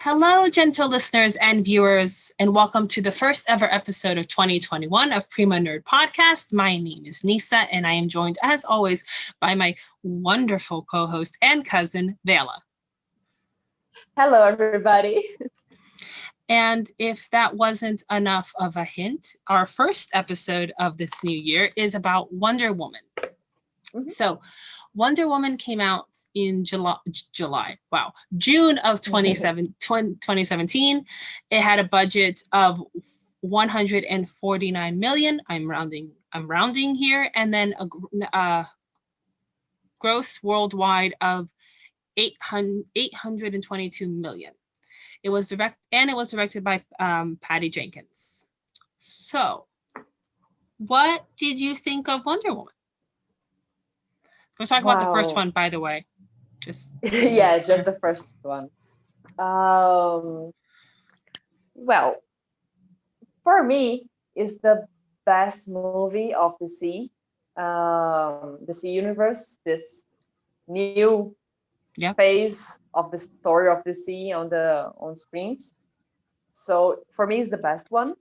Hello, gentle listeners and viewers, and welcome to the first ever episode of 2021 of Prima Nerd Podcast. My name is Nisa, and I am joined, as always, by my wonderful co-host and cousin, Vela. Hello, everybody. And if that wasn't enough of a hint, our first episode of this new year is about Wonder Woman. Mm-hmm. So Wonder Woman came out in June of 2017. It had a budget of 149 million. I'm rounding here. And then a gross worldwide of 822 million. It was directed by Patty Jenkins. So, what did you think of Wonder Woman? Let's talk about the first one, by the way. Just the first one. Well, for me, it's the best movie of DC universe. This new phase of the story of DC on screens. So for me, it's the best one.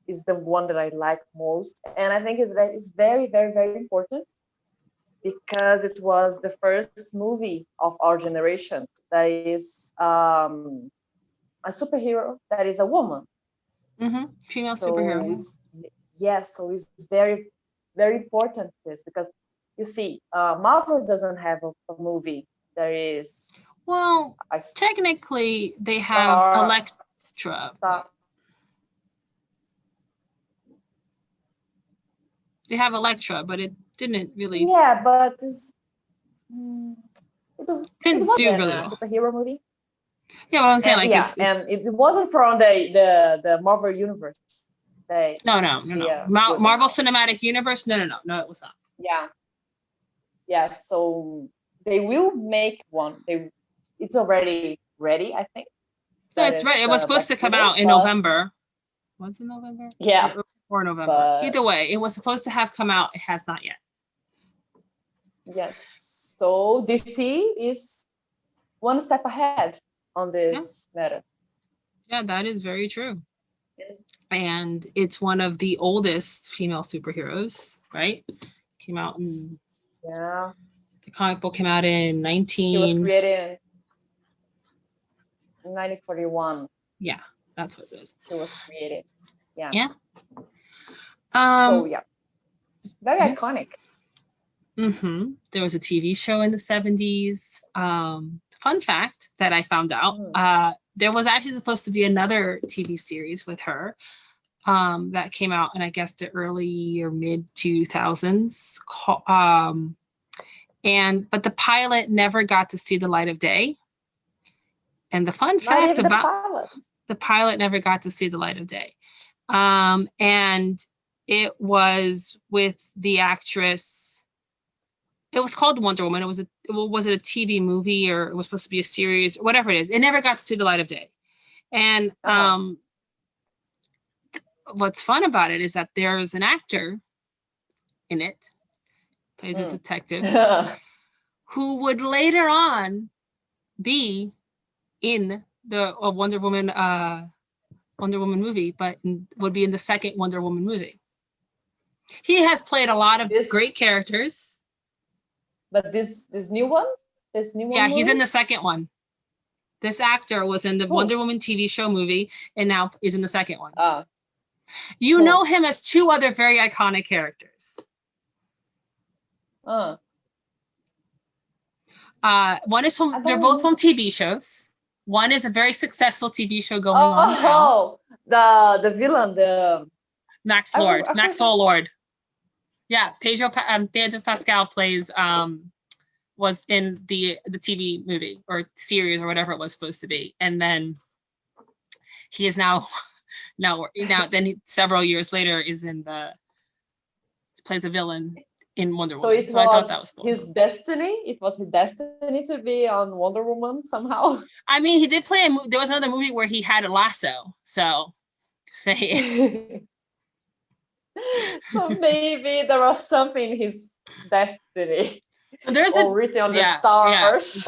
It's the one that I like most, and I think that is very, very, very important because it was the first movie of our generation that is a superhero that is a woman. Mm-hmm. Female superhero. So it's very, very important this because you see, Marvel doesn't have a movie. There is technically they have Elektra. They have Elektra, but it didn't really. Yeah, but it wasn't really a superhero movie. Yeah, well, I'm saying and it wasn't from the Marvel universe. No. Marvel Cinematic Universe. No, it was not. Yeah. So they will make one. It's already ready, I think. Yeah, it's ready. It was supposed to come out in November. Was it November? Yeah. Or November. Either way, it was supposed to have come out. It has not yet. Yes. So DC is one step ahead on this matter. Yeah, that is very true. And it's one of the oldest female superheroes, right? Came out in... Yeah. The comic book came out in She was created in 1941. Yeah, that's what it is. She was created. Yeah. Very iconic. Mm-hmm. There was a TV show in the 70s. Fun fact that I found out, there was actually supposed to be another TV series with her that came out in, I guess, the early or mid 2000s. But the pilot never got to see the light of day. And the fun fact about the pilot never got to see the light of day. And it was with the actress. It was called Wonder Woman. Was it a TV movie, or it was supposed to be a series, whatever it is. It never got to see the light of day. And what's fun about it is that there's an actor in it, plays a detective, who would later on be in the Wonder Woman movie, but would be in the second Wonder Woman movie. He has played a lot of great characters. But this new one? Yeah, he's in the second one. This actor was in the Wonder Woman TV show movie and now is in the second one. You know him as two other very iconic characters. One is from, they're both from TV shows. One is a very successful TV show going on now. The villain, the Maxwell Lord. Yeah, Pedro Pascal plays was in the TV movie or series or whatever it was supposed to be, and then he is now several years later is plays a villain in Wonder Woman. So I thought that was cool. His destiny. It was his destiny to be on Wonder Woman somehow. I mean, he did play there was another movie where he had a lasso. So say it. So maybe there was something in his destiny. There's written on the stars. Yeah.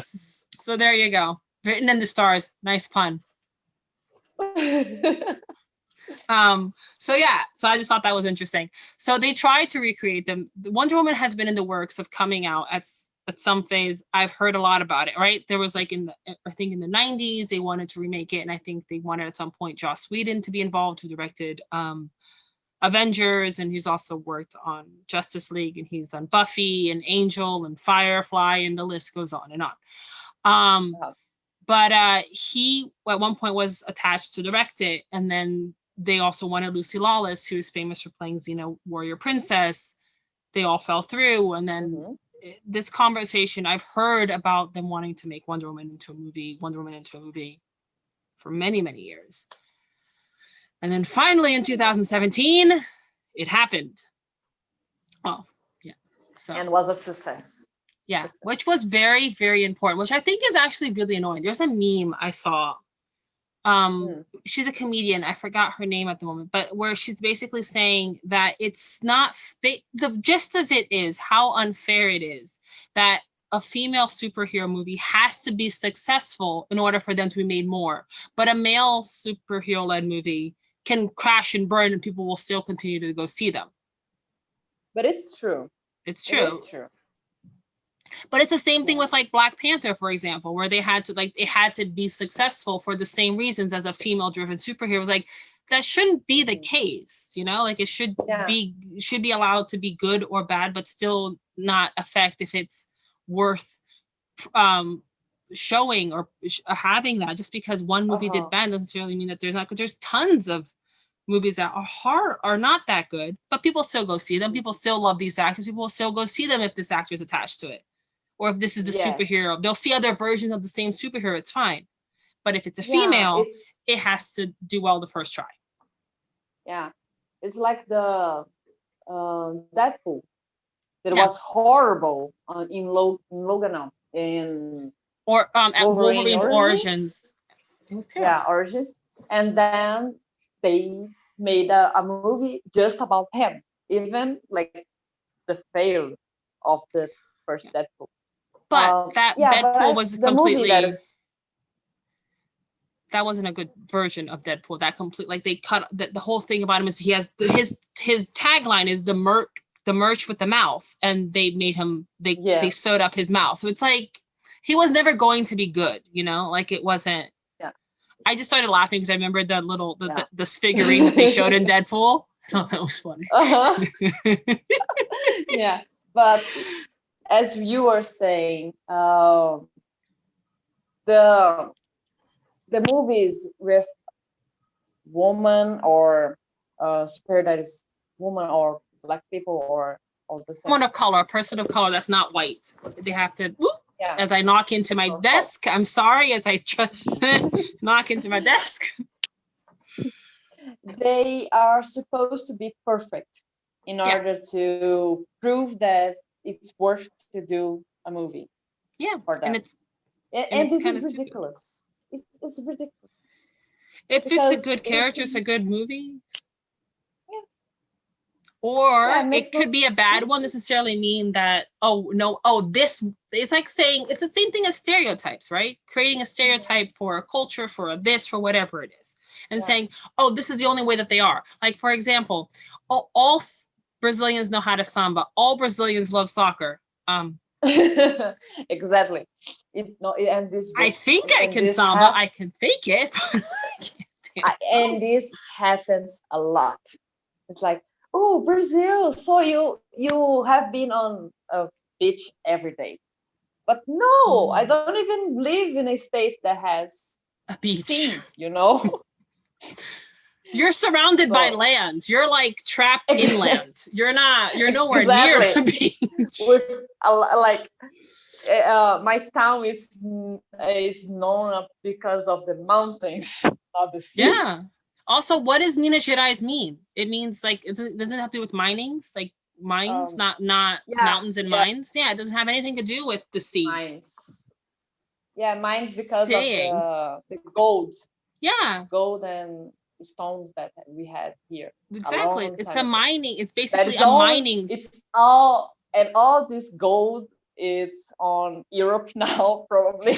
So there you go. Written in the stars. Nice pun. So yeah, so I just thought that was interesting. So they tried to recreate them. Wonder Woman has been in the works of coming out at some phase. I've heard a lot about it, right? There was like I think in the 90s, they wanted to remake it. And I think they wanted at some point Joss Whedon to be involved, who directed Avengers. And he's also worked on Justice League, and he's done Buffy and Angel and Firefly, and the list goes on and on. But he at one point was attached to direct it. And then they also wanted Lucy Lawless, who is famous for playing Xena Warrior Princess. They all fell through. And then this conversation, I've heard about them wanting to make Wonder Woman into a movie for many, many years. And then finally in 2017, it happened. Oh, yeah. So, and was a success. Yeah, which was very, very important, which I think is actually really annoying. There's a meme I saw. She's a comedian. I forgot her name at the moment, but where she's basically saying that it's not the gist of it is how unfair it is that a female superhero movie has to be successful in order for them to be made more. But a male superhero-led movie can crash and burn and people will still continue to go see them. But it's true. It's true. It is true. But it's the same thing with like Black Panther, for example, where it had to be successful for the same reasons as a female-driven superhero. It was like, that shouldn't be the case, you know? Like it should be allowed to be good or bad, but still not affect if it's worth showing or having that. Just because one movie did bad doesn't necessarily mean that there's not, because there's tons of movies that are not that good, but people still go see them. People still love these actors. People will still go see them if this actor is attached to it. Or if this is the superhero, they'll see other versions of the same superhero. It's fine. But if it's a female, it has to do well the first try. Yeah. It's like the Deadpool. That was horrible in Logan. Or at Wolverine's Origins. Origins. And then they made a movie just about him. Even like the fail of the first Deadpool. But Deadpool was completely. That wasn't a good version of Deadpool. Like they cut the whole thing about him is he has his tagline is the merch with the mouth, and they made him they sewed up his mouth. So it's like he was never going to be good, you know. Like it wasn't. Yeah. I just started laughing because I remember the little the figurine that they showed in Deadpool. Oh, that was funny. Yeah, but. As you were saying, the movies with woman or spirit that is woman or Black people or all the same. Woman of color, a person of color that's not white. They have to. As I knock into my desk, I'm sorry. As I knock into my desk, they are supposed to be perfect in order to prove that it's worth to do a movie. Yeah, and it's ridiculous. It's ridiculous. If it's a good character, it's a good movie. Yeah. Or it could be a bad one. Necessarily mean that this. It's like saying it's the same thing as stereotypes, right? Creating a stereotype for a culture, for a this, for whatever it is, and saying, this is the only way that they are. Like for example, all Brazilians know how to samba. All Brazilians love soccer. Exactly. I think I can samba. I can fake it. And this happens a lot. It's like, oh, Brazil. So you have been on a beach every day. But no, I don't even live in a state that has a beach. Sea, you know. You're surrounded by land. You're like trapped inland. You're nowhere near the beach. With my town is known because of the mountains, not the sea. Yeah. Also, what does Minas Gerais mean? It means like it doesn't have to do with minings, like mines, not mountains and mines. Yeah, it doesn't have anything to do with the sea. Mines. Yeah, mines because of the gold. Yeah. Gold and stones that we had here. Exactly. It's a mining. It's basically a mining. It's all this gold. It's on Europe now, probably.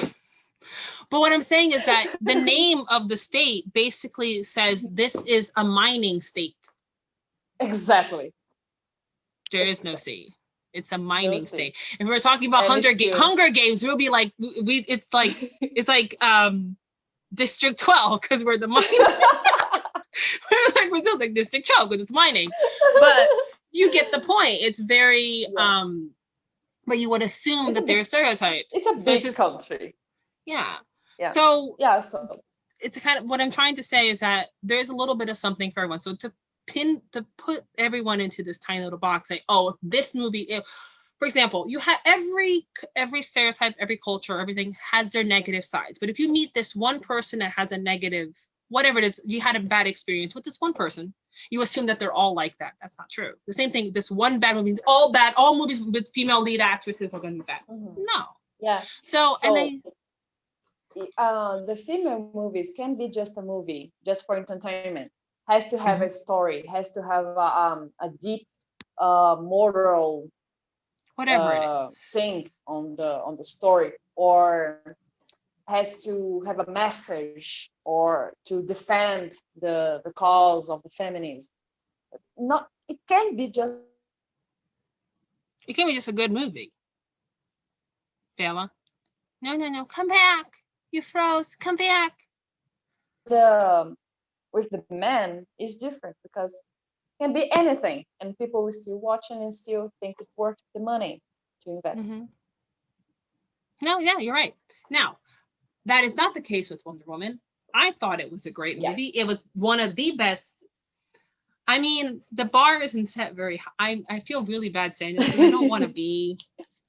But what I'm saying is that the name of the state basically says this is a mining state. Exactly. There is no sea. It's a mining state. If we're talking about Hunger Games, we'll be like, it's like District 12 because we're the mining. we're still like District 12 because it's mining. But you get the point. It's very but you would assume that there are stereotypes. It's a big country. Yeah. So it's kind of what I'm trying to say is that there's a little bit of something for everyone. So to put everyone into this tiny little box, say, oh, if this movie, for example, you have every stereotype, every culture, everything has their negative sides. But if you meet this one person that has a negative, whatever it is, you had a bad experience with this one person, you assume that they're all like that. That's not true. The same thing, this one bad movie is all bad. All movies with female lead actresses are going to be bad. No. Yeah. So the female movies can be just a movie, just for entertainment. Has to have a story, has to have a deep moral whatever thing on the story, or has to have a message, or to defend the cause of the feminism. It can be just a good movie. Bella, no, come back. You froze. Come back. With the men is different because it can be anything, and people will still watch and still think it's worth the money to invest. No, yeah, you're right. Now, that is not the case with Wonder Woman. I thought it was a great movie. It was one of the best. I mean, the bar isn't set very high. I feel really bad saying this because I don't want to be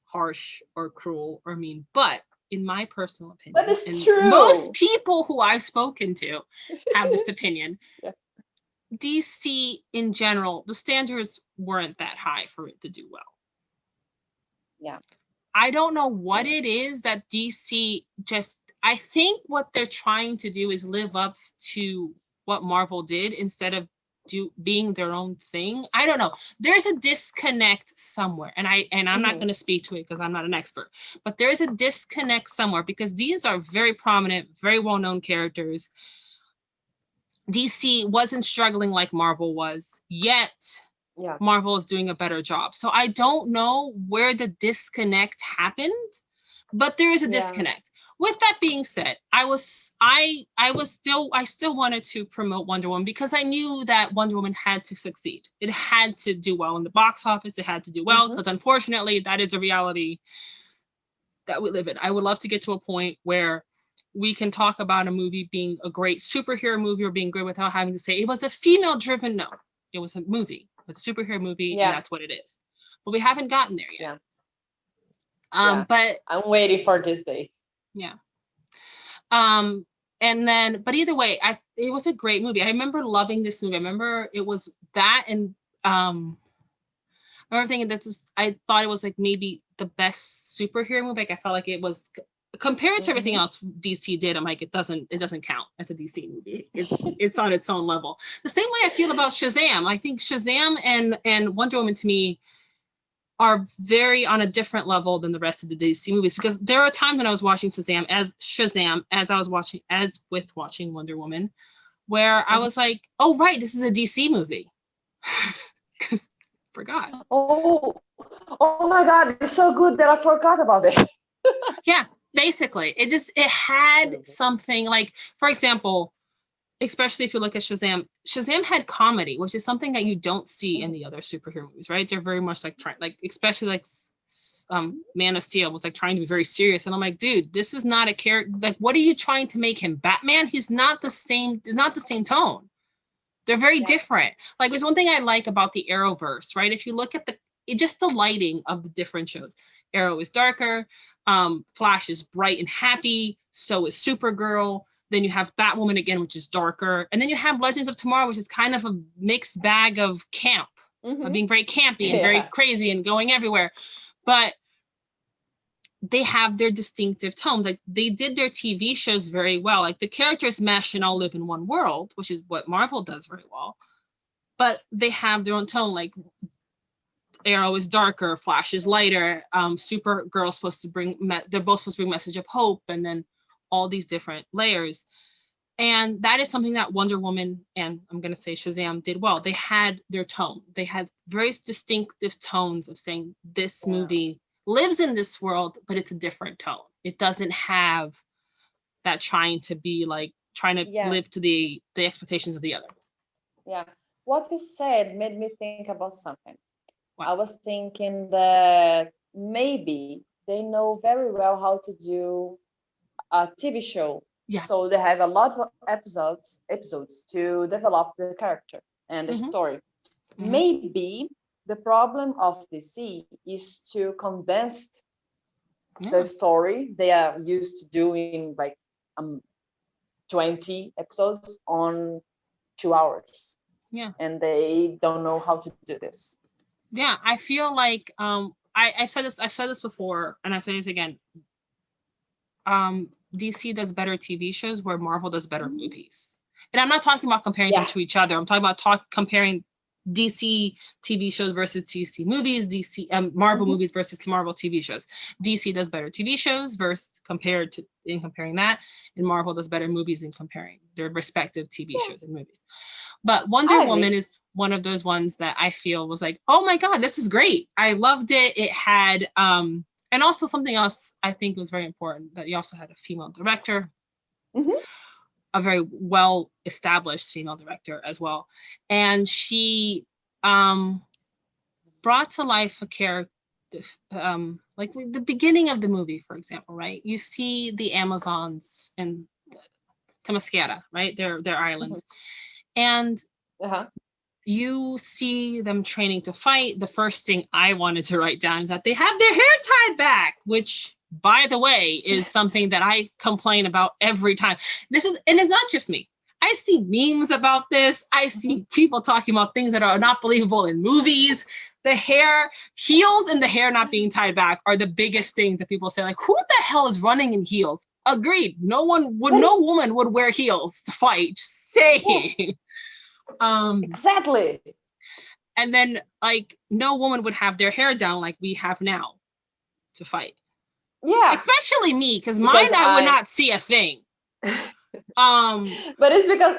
harsh or cruel or mean, but in my personal opinion, but it's true. Most people who I've spoken to have this opinion. DC in general, the standards weren't that high for it to do well. Yeah. I don't know what it is that DC I think what they're trying to do is live up to what Marvel did instead of being their own thing. I don't know. There's a disconnect somewhere, and I'm not going to speak to it because I'm not an expert, but there's a disconnect somewhere because these are very prominent, very well-known characters. DC wasn't struggling like Marvel was, yet Marvel is doing a better job. So I don't know where the disconnect happened, but there is a disconnect. With that being said, I still wanted to promote Wonder Woman because I knew that Wonder Woman had to succeed. It had to do well in the box office. It had to do well because unfortunately that is a reality that we live in. I would love to get to a point where we can talk about a movie being a great superhero movie or being great without having to say it was a female driven. No, it was a movie. It was a superhero movie and that's what it is. But we haven't gotten there yet. But I'm waiting for this day. Yeah. And then, but either way, it was a great movie. I remember loving this movie. I remember it was that, and I remember thinking I thought it was like maybe the best superhero movie. Like I felt like it was compared to everything else DC did. I'm like, it doesn't count as a DC movie. It's on its own level. The same way I feel about Shazam. I think Shazam and Wonder Woman to me are very on a different level than the rest of the DC movies, because there are times when I was watching Shazam as I was watching Wonder Woman, where I was like, oh right, this is a DC movie. Because forgot. Oh my God, it's so good that I forgot about it. Yeah, basically. It had something like, for example, especially if you look at Shazam had comedy, which is something that you don't see in the other superhero movies, right? They're very much like especially like Man of Steel was like trying to be very serious. And I'm like, dude, this is not a character. Like, what are you trying to make him? Batman? He's not the same tone. They're very different. Like, there's one thing I like about the Arrowverse, right? If you look at just the lighting of the different shows. Arrow is darker, Flash is bright and happy, so is Supergirl. Then you have Batwoman again, which is darker. And then you have Legends of Tomorrow, which is kind of a mixed bag of camp, of being very campy and very crazy and going everywhere. But they have their distinctive tones. Like, they did their TV shows very well. Like, the characters mesh and all live in one world, which is what Marvel does very well. But they have their own tone. Like, Arrow is darker, Flash is lighter, Supergirl's supposed to bring, they're both supposed to bring message of hope. And then all these different layers. And that is something that Wonder Woman and I'm going to say Shazam did well. They had their tone. They had very distinctive tones of saying this movie lives in this world, but it's a different tone. It doesn't have that trying to live to the expectations of the other. Yeah. What you said made me think about something. Wow. I was thinking that maybe they know very well how to do a TV show. Yeah. So they have a lot of episodes to develop the character and the story. Maybe the problem of DC is to condense the story they are used to doing like 20 episodes on 2 hours. Yeah. And they don't know how to do this. Yeah, I feel like I've said this before, and I say this again. DC does better TV shows where Marvel does better movies. And I'm not talking about comparing them to each other. I'm talking about comparing DC TV shows versus DC movies, Marvel movies versus Marvel TV shows. DC does better TV shows comparing that, and Marvel does better movies in comparing their respective TV shows and movies. But Wonder Woman is one of those ones that I feel was like, oh my God, this is great. I loved it. It had and also something else I think was very important, that you also had a female director, a very well-established female director as well. And she brought to life a character, like the beginning of the movie, for example, right? You see the Amazons in Themyscira, right? Their island. And you see them training to fight. The first thing I wanted to write down is that they have their hair tied back, which, by the way, is something that I complain about every time. And it's not just me. I see memes about this. I see people talking about things that are not believable in movies. The hair, heels and the hair not being tied back are the biggest things that people say, like, who the hell is running in heels? Agreed. No woman would wear heels to fight. Just saying. Exactly. And then like no woman would have their hair down like we have now to fight. Yeah. Especially me, because mine I would not see a thing. But it's because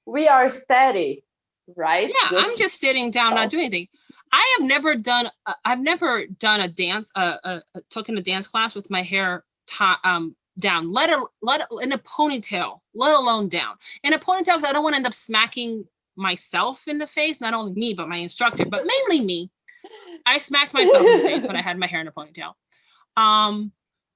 we are steady, right? Yeah, I'm just sitting down, not doing anything. I've never done a dance, taken a dance class with my hair down, let in a ponytail, let alone down. In a ponytail, because I don't want to end up smacking myself in the face, not only me, but my instructor, but mainly me. I smacked myself in the face when I had my hair in a ponytail.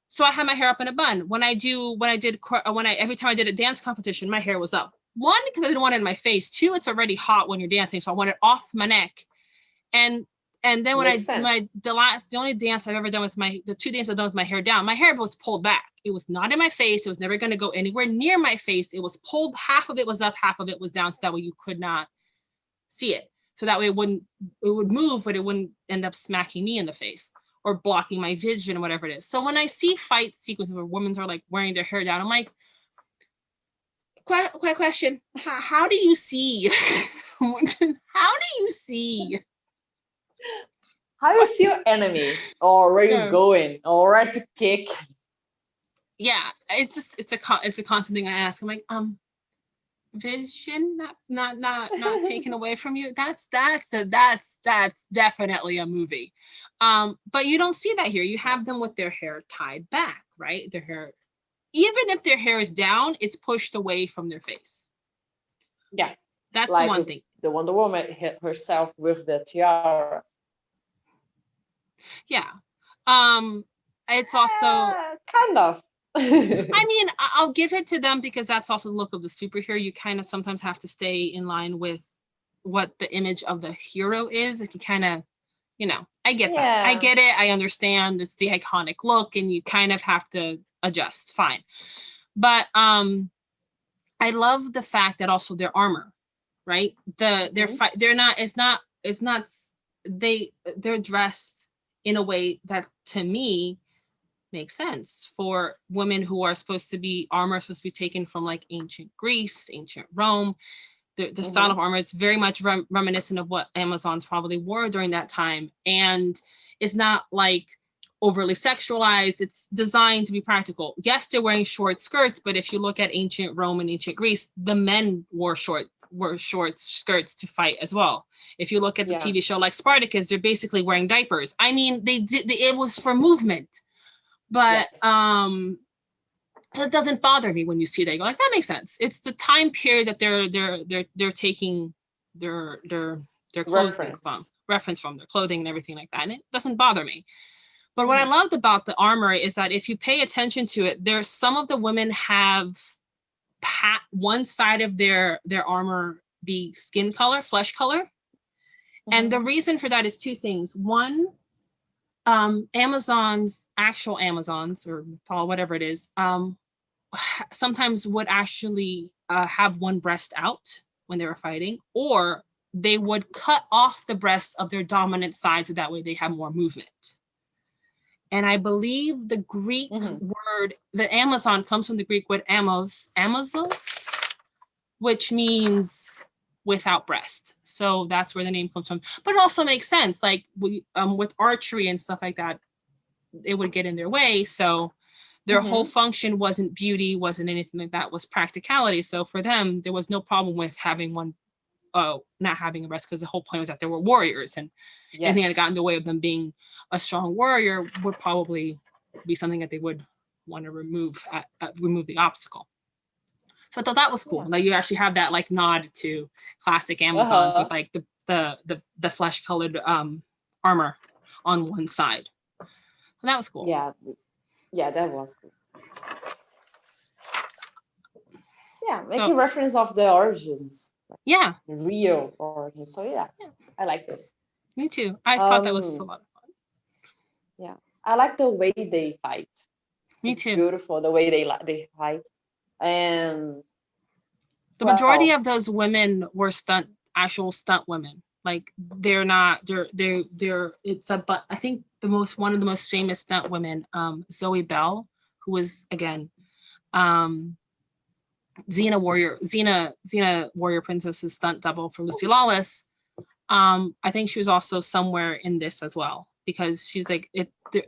So I had my hair up in a bun. Every time I did a dance competition, my hair was up. One, because I didn't want it in my face. Two, it's already hot when you're dancing, so I want it off my neck. And then when the only dance I've ever done with the 2 dances I've done with my hair down, my hair was pulled back. It was not in my face. It was never going to go anywhere near my face. It was pulled. Half of it was up, half of it was down, so that way you could not see it. So that way it would move, but it wouldn't end up smacking me in the face or blocking my vision or whatever it is. So when I see fight sequences where women are like wearing their hair down, I'm like, question, how do you see? How do you see? How you see your enemy, or where you're going, or where to kick? Yeah, it's a constant thing I ask. I'm like, vision not taken away from you. That's definitely a movie. But you don't see that here. You have them with their hair tied back, right? Their hair, even if their hair is down, it's pushed away from their face. Yeah, that's like the one thing. The Wonder Woman hit herself with the tiara. Yeah. It's also kind of. I mean, I'll give it to them because that's also the look of the superhero. You kind of sometimes have to stay in line with what the image of the hero is. Like you kind of, I get that. I get it. I understand. It's the iconic look and you kind of have to adjust. Fine. But I love the fact that also their armor, right? They're dressed in a way that to me makes sense for women who are supposed to be taken from like ancient Greece, ancient Rome. The style of armor is very much reminiscent of what Amazons probably wore during that time. And it's not like overly sexualized. It's designed to be practical. Yes, they're wearing short skirts, but if you look at ancient Rome and ancient Greece, the men wore short skirts to fight as well. If you look at the TV show like Spartacus, they're basically wearing diapers. I mean, it was for movement, but it doesn't bother me when you see that. You go like, that makes sense. It's the time period that they're taking their clothing reference from their clothing and everything like that, and it doesn't bother me. But what I loved about the armor is that if you pay attention to it, there's some of the women have one side of their armor be skin color, flesh color. And the reason for that is two things. One, actual Amazons, or whatever it is, sometimes would actually have one breast out when they were fighting, or they would cut off the breasts of their dominant side so that way they have more movement. And I believe the Greek word, the Amazon, comes from the Greek word amazos, which means without breast. So that's where the name comes from. But it also makes sense, like with archery and stuff like that, it would get in their way. So their whole function wasn't beauty, wasn't anything like that, was practicality. So for them, there was no problem with having one, not having a breast, because the whole point was that they were warriors, and anything that got in the way of them being a strong warrior would probably be something that they would want to remove the obstacle. So I thought that was cool. Like you actually have that like nod to classic Amazons with like the flesh colored armor on one side. So that was cool. Yeah, that was cool. Yeah, making reference of the origins. Yeah. Real origins. So yeah, I like this. Me too. I thought that was a lot of fun. Yeah, I like the way they fight. Me too. Beautiful the way they fight, and the majority of those women were actual stunt women. Like they're not. They're. It's but I think one of the most famous stunt women, Zoe Bell, who was again, Xena Warrior Princess's stunt double for Lucy Lawless. I think she was also somewhere in this as well, because she's like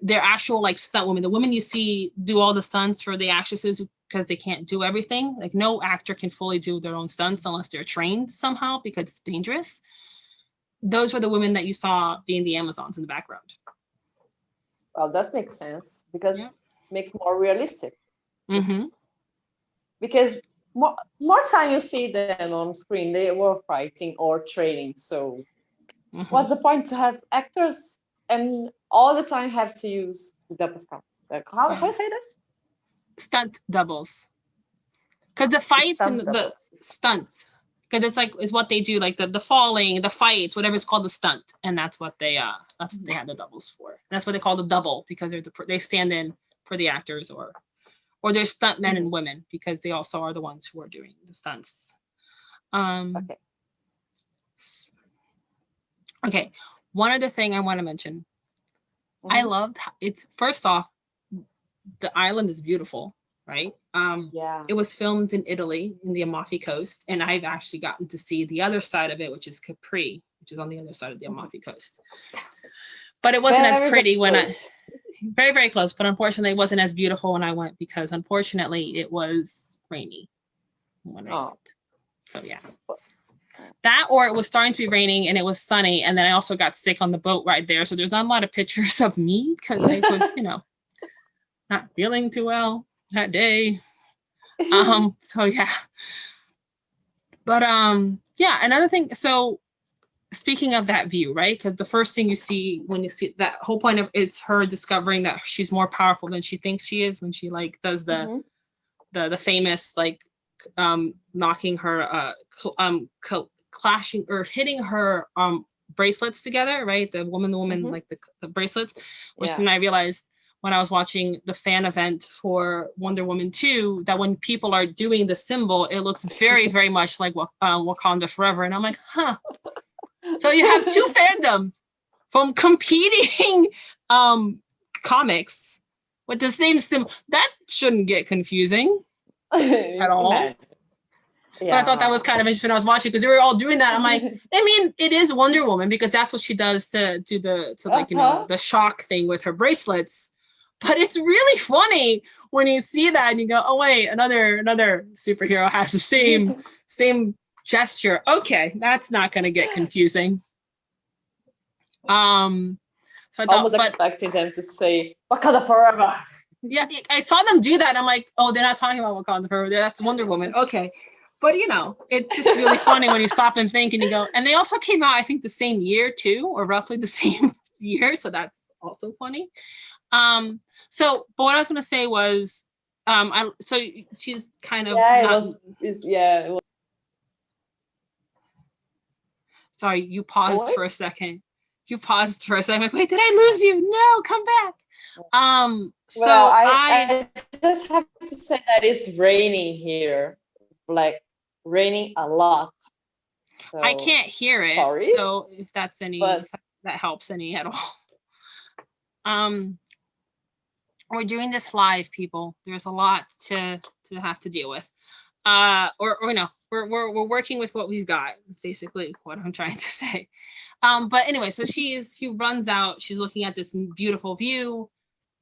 they're actual like stunt women. The women you see do all the stunts for the actresses because they can't do everything. Like no actor can fully do their own stunts unless they're trained somehow, because it's dangerous. Those were the women that you saw being the Amazons in the background. Well, that makes sense, because it makes more realistic. Because more time you see them on screen, they were fighting or training. So what's the point to have actors and all the time have to use the double stunt? Like, how do you say this? Stunt doubles. Because the fights and the stunt, because it's what they do, like the falling, the fights, whatever it's called, the stunt, and that's what they had the doubles for. That's what they call the double, because they stand in for the actors, or they're stunt men and women, because they also are the ones who are doing the stunts. Okay. One other thing I want to mention. I loved it's first off, the island is beautiful, right? It was filmed in Italy, in the Amalfi Coast, and I've actually gotten to see the other side of it, which is Capri, which is on the other side of the Amalfi Coast. But it wasn't as pretty very, very close, but unfortunately it wasn't as beautiful when I went, because unfortunately it was rainy when I went. So yeah. That, or it was starting to be raining and it was sunny, and then I also got sick on the boat right there. So there's not a lot of pictures of me, because I was, not feeling too well that day. So yeah. But yeah, another thing. So speaking of that view, right? Because the first thing you see when you see that whole point of is her discovering that she's more powerful than she thinks she is, when she like does the famous like knocking her clashing or hitting her bracelets together, right? The woman like the bracelets, which then I realized when I was watching the fan event for Wonder Woman 2, that when people are doing the symbol, it looks very, very much like Wakanda Forever. And I'm like, huh. So you have two fandoms from competing comics with the same symbol. That shouldn't get confusing at all. But I thought that was kind of interesting. I was watching because they were all doing that. I'm like, I mean, it is Wonder Woman because that's what she does to like, you know, the shock thing with her bracelets. But it's really funny when you see that and you go, oh wait, another superhero has the same gesture. Okay, that's not going to get confusing. So I thought, almost expecting them to say Wakanda forever. Yeah, I saw them do that. And I'm like, oh, they're not talking about Wakanda forever. That's Wonder Woman. Okay. But, you know, it's just really funny when you stop and think and you go, and they also came out, I think, the same year too, or roughly the same year. So that's also funny. So, but what I was going to say was, so she's kind of, it was. Sorry, you paused for a second. You paused for a second. I'm like, wait, did I lose you? No, come back. So well, I just have to say that it's raining here, like raining a lot. So, I can't hear it. Sorry. So if that's any, if that helps any at all. We're doing this live, people. There's a lot to have to deal with. Or no, we're working with what we've got. Is basically what I'm trying to say. But anyway, so she runs out. She's looking at this beautiful view,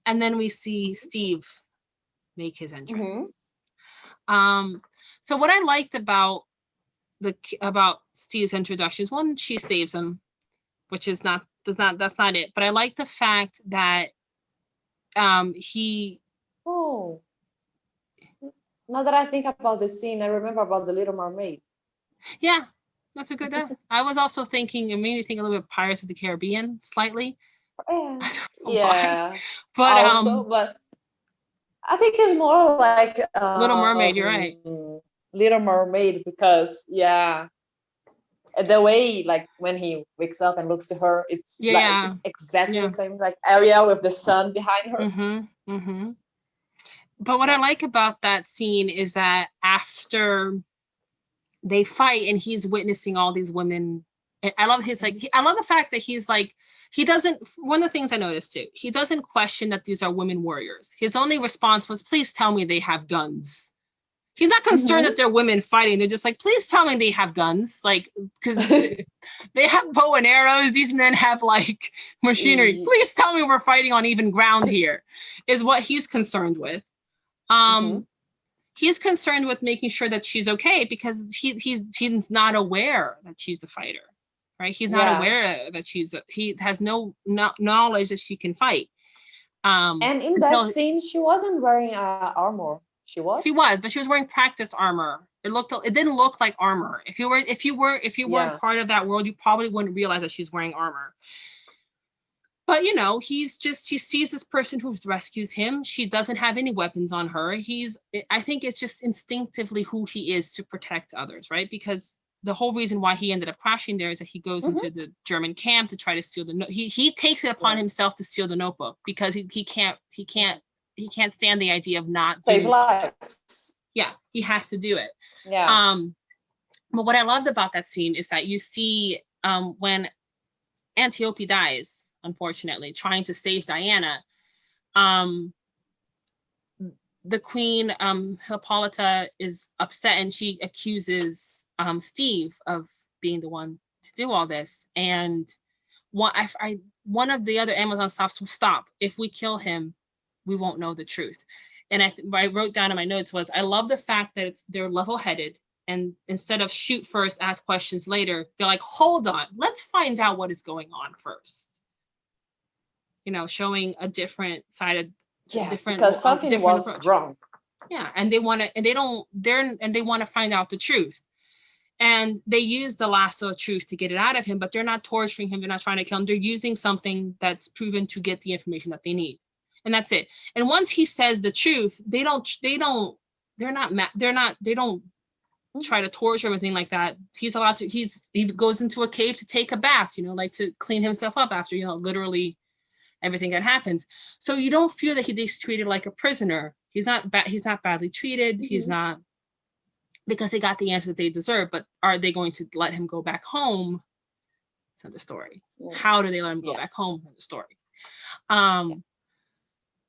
and then we see Steve make his entrance. So what I liked about Steve's introduction is, one, she saves him, which is that's not it. But I like the fact that he. Oh. Now that I think about the scene, I remember about the Little Mermaid. Yeah, that's a good. I was also thinking, it made me think a little bit of Pirates of the Caribbean, slightly. Yeah. But also, but I think it's more like Little Mermaid. You're right. Little Mermaid, because the way, like, when he wakes up and looks to her, it's like it's exactly the same, like Ariel with the sun behind her. But what I like about that scene is that after they fight and he's witnessing all these women, I love his, like, I love the fact that he's like, he doesn't, one of the things I noticed too, he doesn't question that these are women warriors. His only response was, please tell me they have guns. He's not concerned that they're women fighting. They're just like, please tell me they have guns. Like, because they have bow and arrows. These men have like machinery. Please tell me we're fighting on even ground here, is what he's concerned with. He's concerned with making sure that she's okay, because he's not aware that she's a fighter, right? He's not aware that he has no knowledge that she can fight. And in that scene, she wasn't wearing armor. She was, but she was wearing practice armor. It didn't look like armor. If you weren't part of that world, you probably wouldn't realize that she's wearing armor. But, you know, he sees this person who rescues him. She doesn't have any weapons on her. I think it's just instinctively who he is, to protect others, right? Because the whole reason why he ended up crashing there is that he goes into the German camp to try to steal he takes it upon himself to steal the notebook, because he can't stand the idea of not save lives. Yeah, he has to do it. Yeah. But what I loved about that scene is that you see when Antiope dies, unfortunately, trying to save Diana, the queen, Hippolyta, is upset, and she accuses Steve of being the one to do all this. And one of the other Amazon stops will stop. If we kill him, we won't know the truth. And I wrote down in my notes was, I love the fact that they're level-headed, and instead of shoot first, ask questions later, they're like, hold on, let's find out what is going on first. You know, showing a different side of because something was wrong. Yeah, and they want to find out the truth. And they use the lasso of truth to get it out of him, but they're not torturing him. They're not trying to kill him. They're using something that's proven to get the information that they need. And that's it. And once he says the truth, they don't try to torture or anything like that. He's allowed to, he goes into a cave to take a bath, you know, like to clean himself up after, you know, literally everything that happens. So you don't feel that he's treated like a prisoner. He's not badly treated. He's not, because they got the answer that they deserve. But are they going to let him go back home? It's another story. How do they let him go back home? Another story.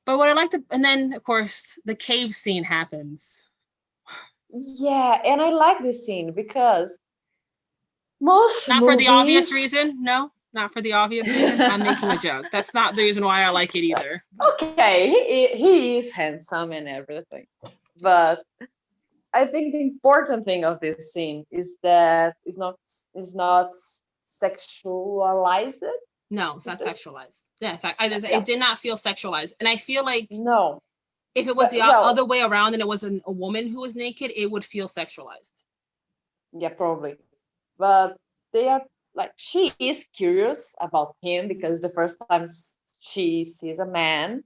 But what I like and then of course the cave scene happens. Yeah, and I like this scene because most Not movies... for the obvious reason. No, not for the obvious reason. I'm making a joke. That's not the reason why I like it either. Okay, he is handsome and everything, but I think the important thing of this scene is that it's not sexualized. No, it's not sexualized. Yes, it did not feel sexualized, and I feel like no, if it was the other way around and it was a woman who was naked, it would feel sexualized. Yeah, probably. But they are like, she is curious about him because the first time she sees a man.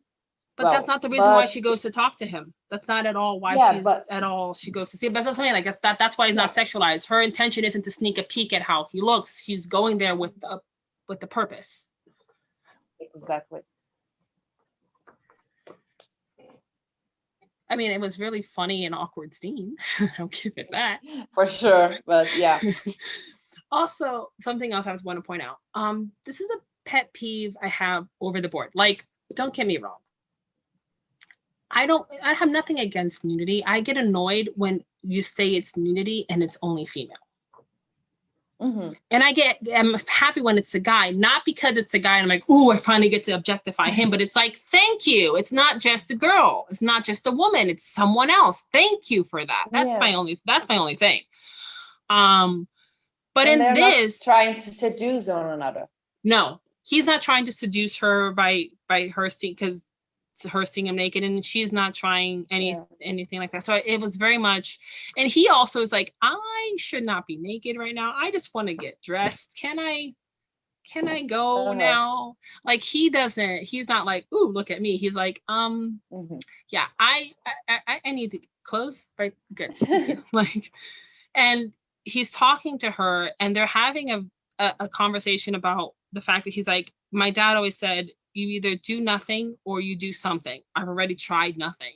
But that's not the reason why she goes to talk to him. That's not at all why she goes to see him. That's what I'm saying. Like that's why he's not sexualized. Her intention isn't to sneak a peek at how he looks. She's going there with the purpose. Exactly. I mean, it was really funny and awkward scene. I'll give it that. For sure, but yeah. Also, something else I want to point out. This is a pet peeve I have over the board. Like, don't get me wrong. I have nothing against nudity. I get annoyed when you say it's nudity and it's only female. Mm-hmm. And I'm happy when it's a guy, not because it's a guy and I'm like, ooh, I finally get to objectify him, but it's like, thank you. It's not just a girl. It's not just a woman. It's someone else. Thank you for that. That's my only thing. But and in this, not trying to seduce one another. No, he's not trying to seduce her by her because her seeing him naked, and she's not trying anything like that. So it was very much, and he also is like, I should not be naked right now. I just want to get dressed. Can I go now? Like he's not like, ooh, look at me. He's like, yeah, I need to clothes, right? Good. Like, and he's talking to her and they're having a conversation about the fact that he's like, my dad always said, you either do nothing or you do something. I've already tried nothing.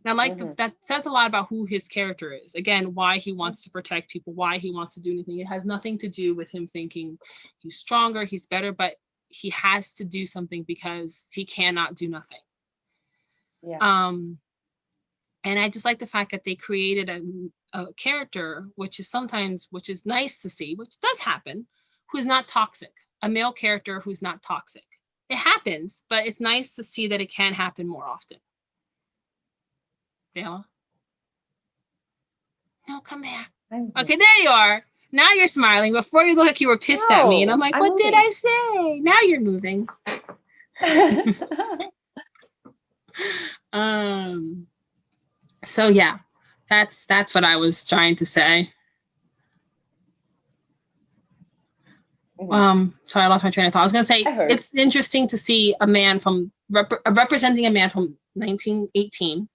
And I like that says a lot about who his character is. Again, why he wants to protect people, why he wants to do anything. It has nothing to do with him thinking he's stronger, he's better, but he has to do something because he cannot do nothing. Yeah. And I just like the fact that they created a character, which is nice to see, which does happen, who's not toxic. A male character who's not toxic. It happens, but it's nice to see that it can happen more often. Bella? No, come back. Okay, there you are. Now you're smiling. Before you look like you were pissed at me. And I'm like, what did I say? Now you're moving. So yeah, that's what I was trying to say. Sorry, I lost my train of thought. I was gonna say it's interesting to see a man from representing a man from 1918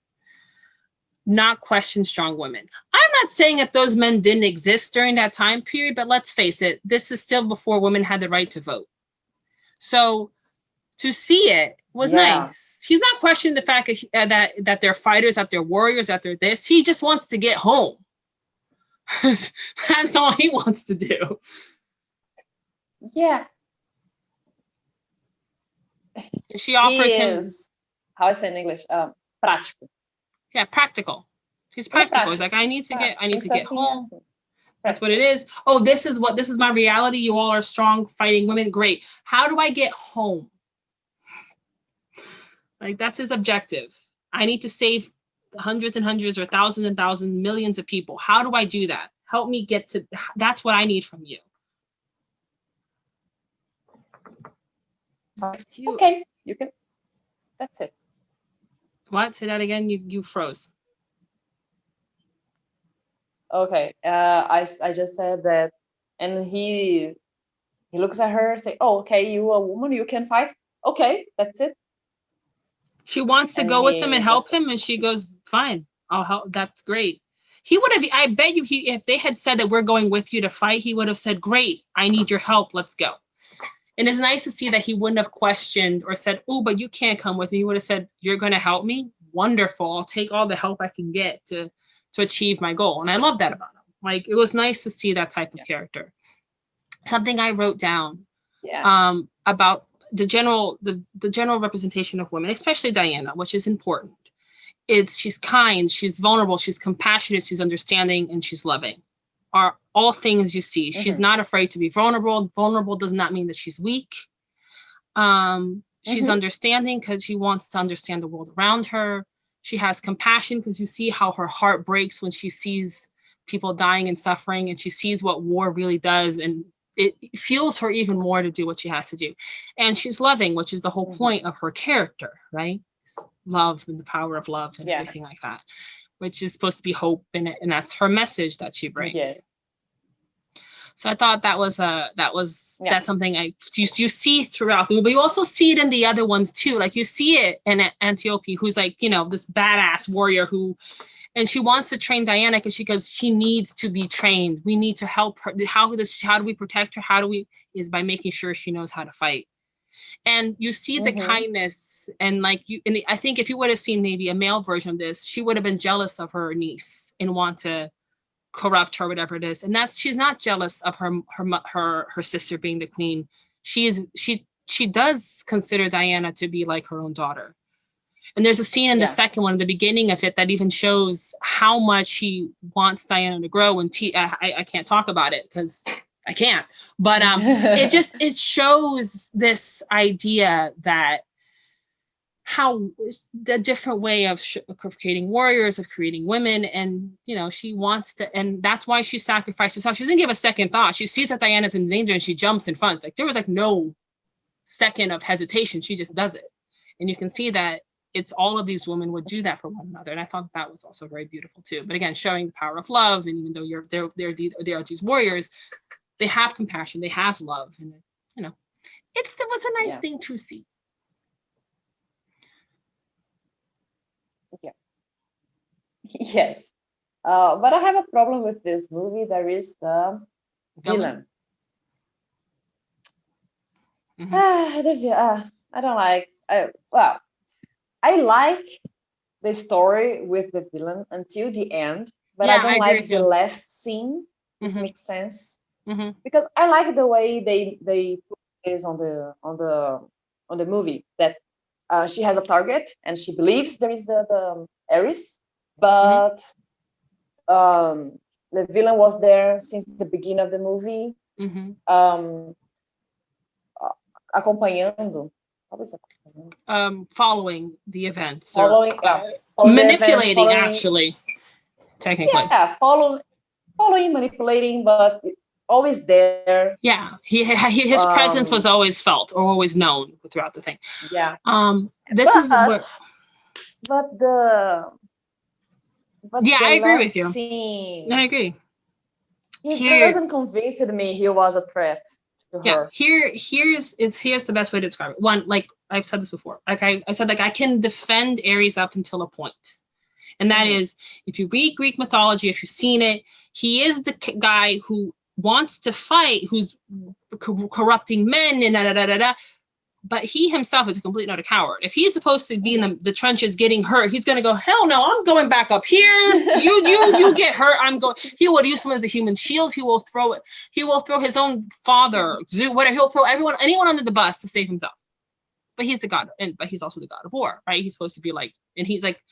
not question strong women. I'm not saying that those men didn't exist during that time period, but let's face it, this is still before women had the right to vote. So to see it was nice. He's not questioning the fact that they're fighters, that they're warriors, that they're this. He just wants to get home. That's all he wants to do. Yeah. She offers him. How is it in English? Prático. Yeah, practical. He's practical. He's like, I need to get home. That's what it is. Oh, this is my reality. You all are strong, fighting women. Great. How do I get home? Like, that's his objective. I need to save hundreds and hundreds or thousands and thousands, millions of people. How do I do that? Help me get to, that's what I need from you. Okay, you can. That's it. What? Say that again. You froze. Okay. I just said that, and he looks at her, say, "Oh, okay, you a woman, you can fight. Okay, that's it." She wants to go with him and help him, and she goes, "Fine, I'll help. That's great." He would have. I bet you, if they had said that we're going with you to fight, he would have said, "Great, I need your help. Let's go." And it's nice to see that he wouldn't have questioned or said, "Oh, but you can't come with me." He would have said, "You're going to help me? Wonderful. I'll take all the help I can get to achieve my goal." And I love that about him. Like, it was nice to see that type of character. Something I wrote down about the general representation of women, especially Diana, which is important, she's kind, she's vulnerable, she's compassionate, she's understanding, and she's loving. Are all things you see. She's not afraid to be vulnerable. Vulnerable does not mean that she's weak. She's understanding because she wants to understand the world around her. She has compassion because you see how her heart breaks when she sees people dying and suffering, and she sees what war really does, and it fuels her even more to do what she has to do. And she's loving, which is the whole point of her character, right? Love and the power of love and everything like that, which is supposed to be hope in it, and that's her message that she brings. Yeah. So I thought that's something you see throughout the movie, but you also see it in the other ones too. Like you see it in Antiope, who's like, you know, this badass warrior and she wants to train Diana because she needs to be trained. We need to help her. How do we protect her? Is by making sure she knows how to fight. And you see the kindness, and like I think if you would have seen maybe a male version of this, she would have been jealous of her niece and want to corrupt her, whatever it is. And she's not jealous of her sister being the queen. She does consider Diana to be like her own daughter. And there's a scene in the second one, the beginning of it, that even shows how much she wants Diana to grow. And I can't talk about it because I can't, but it shows this idea that how the different way of creating warriors, of creating women, and you know, she wants to, and that's why she sacrificed herself. She doesn't give a second thought. She sees that Diana's in danger and she jumps in front. Like there was like no second of hesitation. She just does it, and you can see that it's all of these women would do that for one another. And I thought that was also very beautiful too. But again, showing the power of love, and even though they are these warriors, they have compassion, they have love, and you know, it was a nice thing to see. Yeah. Yes. But I have a problem with this movie. There is the villain. I don't like. I like the story with the villain until the end, but I don't like the last scene. This makes sense. Because I like the way they put this on the movie, that she has a target and she believes there is the Ares, but the villain was there since the beginning of the movie, acompanhando. Following the events, manipulating, actually, technically. Yeah, following, manipulating, but always there. Yeah, his presence was always felt or always known throughout the thing. Yeah. I agree with you. Scene, I agree. He doesn't convince me he was a threat to her. Here's the best way to describe it. One, like I've said this before. Like I said, like I can defend Ares up until a point. And that is, if you read Greek mythology, if you've seen it, he is the guy who wants to fight, who's corrupting men and but he himself is a complete not a coward. If he's supposed to be in the trenches getting hurt, he's going to go, hell no, I'm going back up here. You get hurt. I'm going. He will use him as a human shield. He will throw it. He will throw his own father, whatever. He'll throw anyone under the bus to save himself. But he's the god, but he's also the god of war, right? He's supposed to be like, and he's like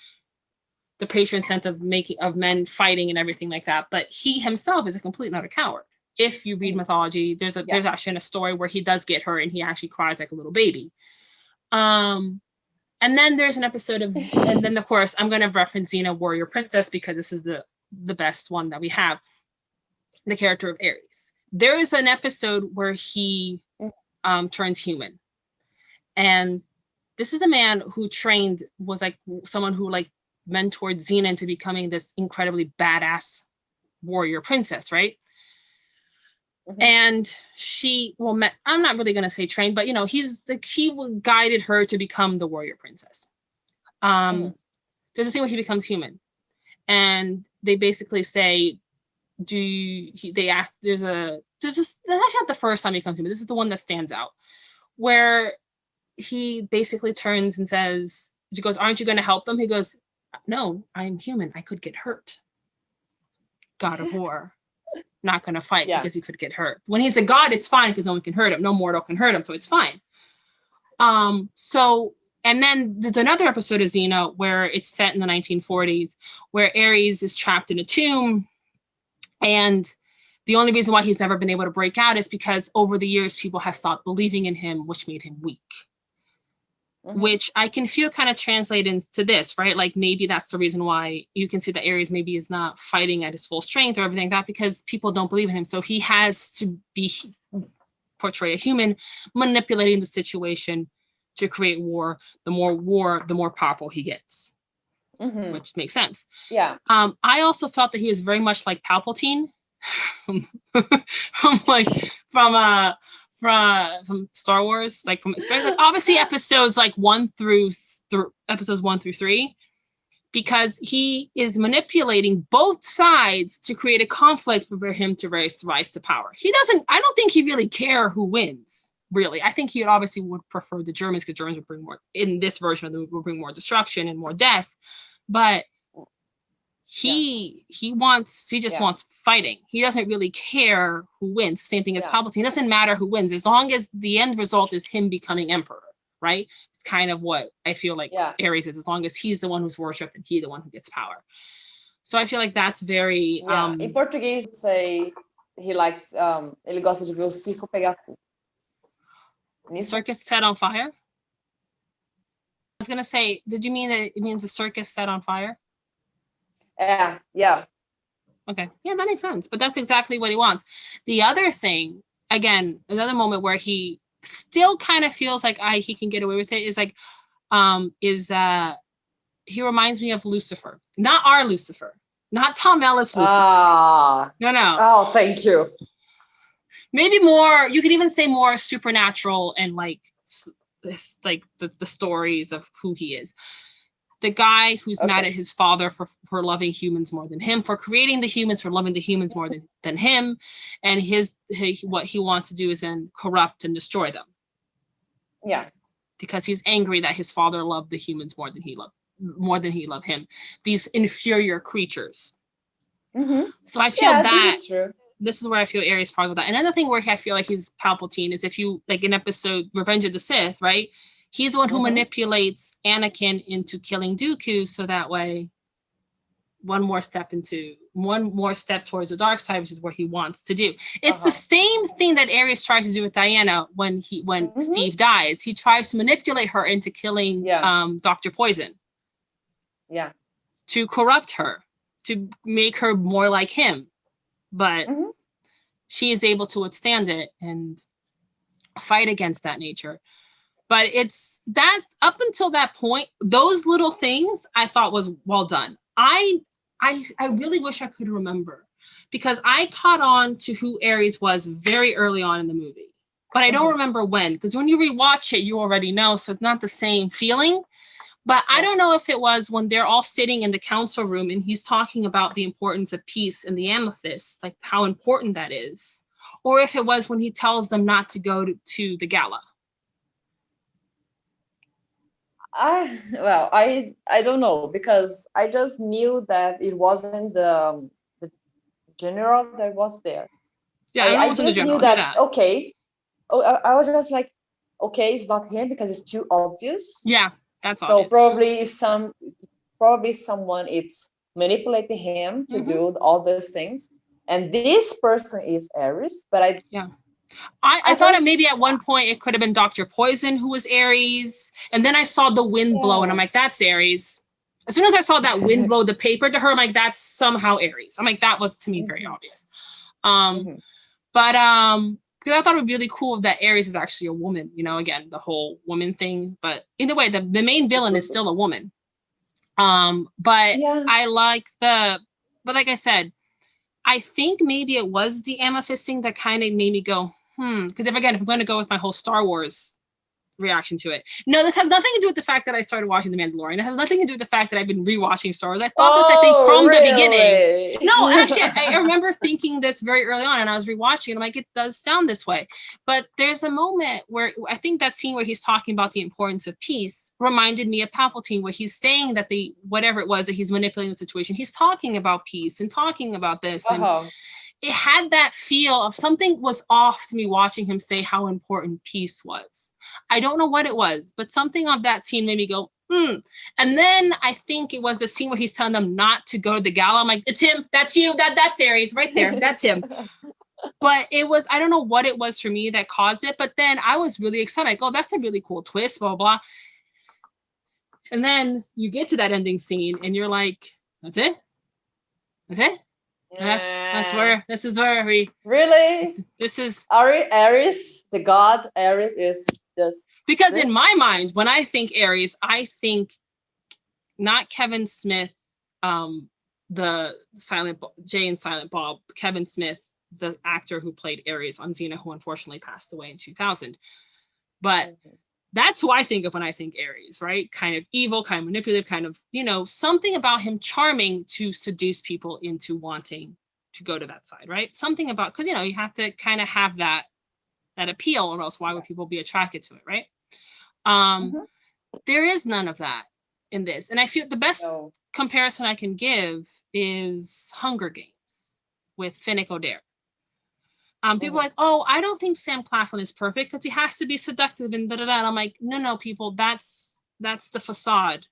the patron saint of men fighting and everything like that. But he himself is a complete not a coward. If you read mythology, there's actually a story where he does get hurt and he actually cries like a little baby. And then there's an episode of, and then of course I'm going to reference Xena, Warrior Princess, because this is the best one that we have. The character of Ares. There is an episode where he turns human, and this is a man who was like someone who like mentored Xena into becoming this incredibly badass warrior princess, right? And she I'm not really going to say trained, but you know, he guided her to become the warrior princess. There's a scene where he becomes human, and they basically say, they ask, that's actually not the first time he comes human. This is the one that stands out, where he basically turns and says, she goes, aren't you going to help them? He goes, no, I'm human. I could get hurt. God of war. Not going to fight because he could get hurt. When he's a god, it's fine because no one can hurt him. No mortal can hurt him, so it's fine. So And then there's another episode of Xena where it's set in the 1940s, where Ares is trapped in a tomb, and the only reason why he's never been able to break out is because over the years people have stopped believing in him, which made him weak. Which I can feel kind of translate into this, right? Like maybe that's the reason why you can see that Ares maybe is not fighting at his full strength or everything like that, because people don't believe in him. So he has to portray a human manipulating the situation to create war. The more powerful he gets, which makes sense. Yeah. I also felt that he was very much like Palpatine from Star Wars, like from obviously episodes like 1 through 3, because he is manipulating both sides to create a conflict for him to rise to power. I don't think he really care who wins, really. I think he obviously would prefer the Germans, because Germans would bring more, in this version of the movie, would bring more destruction and more death. But he just wants fighting. He doesn't really care who wins. Same thing as Palpatine. It doesn't matter who wins, as long as the end result is him becoming emperor, right? It's kind of what I feel like Ares is, as long as he's the one who's worshipped and he the one who gets power. So I feel like that's very in Portuguese say he likes ele gosta de ver o circo pegar fogo. Circus set on fire? I was gonna say, did you mean that it means a circus set on fire? Yeah. Okay. Yeah, that makes sense. But that's exactly what he wants. The other thing, again, another moment where he still kind of feels like he can get away with it is like, he reminds me of Lucifer. Not our Lucifer. Not Tom Ellis Lucifer. No. Oh, thank you. Maybe more, you could even say more supernatural and like this, like the stories of who he is. The guy who's mad at his father for loving humans more than him, for creating the humans, for loving the humans more than him, and what he wants to do is then corrupt and destroy them. Yeah, because he's angry that his father loved the humans more than he loved him. These inferior creatures. So I feel this is where I feel Ares part of that. Another thing where I feel like he's Palpatine is if you like in episode Revenge of the Sith, right? He's the one who manipulates Anakin into killing Dooku, so that way one more step towards the dark side, which is what he wants to do. It's the same thing that Ares tries to do with Diana when Steve dies. He tries to manipulate her into killing Dr. Poison. Yeah. To corrupt her, to make her more like him. But she is able to withstand it and fight against that nature. But it's that up until that point, those little things I thought was well done. I really wish I could remember, because I caught on to who Ares was very early on in the movie, but I don't remember when, because when you rewatch it, you already know, so it's not the same feeling. But I don't know if it was when they're all sitting in the council room and he's talking about the importance of peace and the amethyst, like how important that is, or if it was when he tells them not to go to the gala. I don't know, because I just knew that it wasn't the general that was there. Yeah, I just knew that. Okay. I was just like, okay, it's not him because it's too obvious. Yeah, that's so obvious. probably someone it's manipulating him to do all those things, and this person is Ares. But I thought it maybe at one point it could have been Dr. Poison who was Ares. And then I saw the wind blow and I'm like, that's Ares. As soon as I saw that wind blow the paper to her, I'm like, that's somehow Ares. I'm like, that was to me very obvious. But because I thought it would be really cool that Ares is actually a woman, again, the whole woman thing. But either way, the main villain is still a woman. I like but like I said, I think maybe it was the amethyst thing that kind of made me go, because if I'm going to go with my whole Star Wars reaction to it. No, this has nothing to do with the fact that I started watching The Mandalorian. It has nothing to do with the fact that I've been rewatching Star Wars. I thought this, I think, from the beginning. No, actually, I remember thinking this very early on, and I was rewatching it. I'm like, it does sound this way. But there's a moment where I think that scene where he's talking about the importance of peace reminded me of Palpatine, where he's saying that whatever it was that he's manipulating the situation, he's talking about peace and talking about this. it had that feel of something was off to me watching him say how important peace was. I don't know what it was, but something of that scene made me go, And then I think it was the scene where he's telling them not to go to the gala. I'm like, it's him. That's you. That's Aries right there. That's him. But it was, I don't know what it was for me that caused it. But then I was really excited. Like, oh, that's a really cool twist, blah, blah. And then you get to that ending scene and you're like, that's it? That's it? That's where, this is where we... Really? This is... Aries, the god Aries is just... Because in my mind, when I think Aries, I think not Kevin Smith, the Jay and Silent Bob, Kevin Smith, the actor who played Aries on Xena, who unfortunately passed away in 2000. But that's who I think of when I think Aries, right? Kind of evil, kind of manipulative, kind of, something about him charming to seduce people into wanting to go to that side, right? Something about, because, you have to kind of have that appeal, or else why would people be attracted to it, right? There is none of that in this. And I feel the best comparison I can give is Hunger Games with Finnick Odair. People are like, oh, I don't think Sam Claflin is perfect because he has to be seductive and da-da-da. And I'm like, no, people, that's the facade.